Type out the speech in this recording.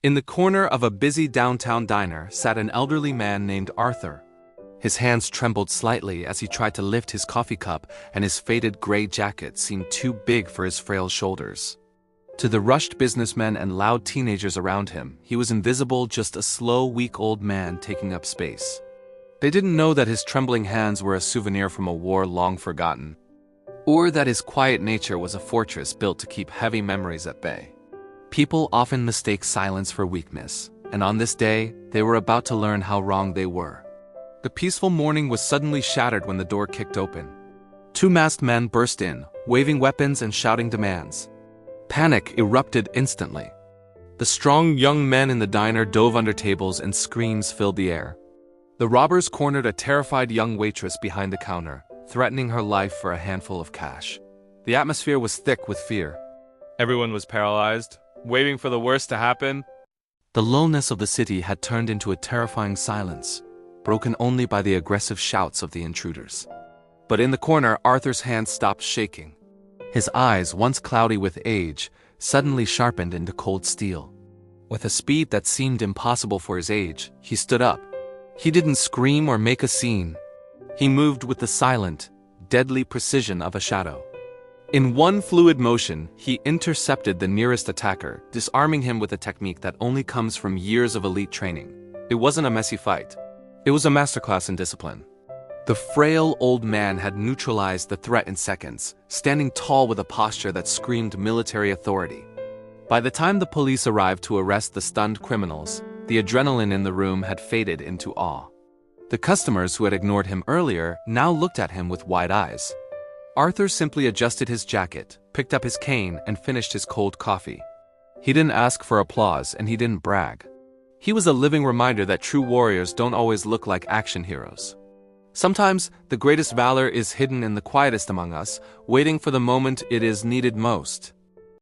In the corner of a busy downtown diner sat an elderly man named Arthur. His hands trembled slightly as he tried to lift his coffee cup, and his faded gray jacket seemed too big for his frail shoulders. To the rushed businessmen and loud teenagers around him, he was invisible, just a slow, weak old man taking up space. They didn't know that his trembling hands were a souvenir from a war long forgotten, or that his quiet nature was a fortress built to keep heavy memories at bay. People often mistake silence for weakness, and on this day, they were about to learn how wrong they were. The peaceful morning was suddenly shattered when the door kicked open. Two masked men burst in, waving weapons and shouting demands. Panic erupted instantly. The strong young men in the diner dove under tables and screams filled the air. The robbers cornered a terrified young waitress behind the counter, threatening her life for a handful of cash. The atmosphere was thick with fear. Everyone was paralyzed, waiting for the worst to happen. The lullness of the city had turned into a terrifying silence, broken only by the aggressive shouts of the intruders. But in the corner, Arthur's hands stopped shaking. His eyes, once cloudy with age, suddenly sharpened into cold steel. With a speed that seemed impossible for his age, he stood up. He didn't scream or make a scene. He moved with the silent, deadly precision of a shadow. In one fluid motion, he intercepted the nearest attacker, disarming him with a technique that only comes from years of elite training. It wasn't a messy fight. It was a masterclass in discipline. The frail old man had neutralized the threat in seconds, standing tall with a posture that screamed military authority. By the time the police arrived to arrest the stunned criminals, the adrenaline in the room had faded into awe. The customers who had ignored him earlier now looked at him with wide eyes. Arthur simply adjusted his jacket, picked up his cane, and finished his cold coffee. He didn't ask for applause, and he didn't brag. He was a living reminder that true warriors don't always look like action heroes. Sometimes, the greatest valor is hidden in the quietest among us, waiting for the moment it is needed most.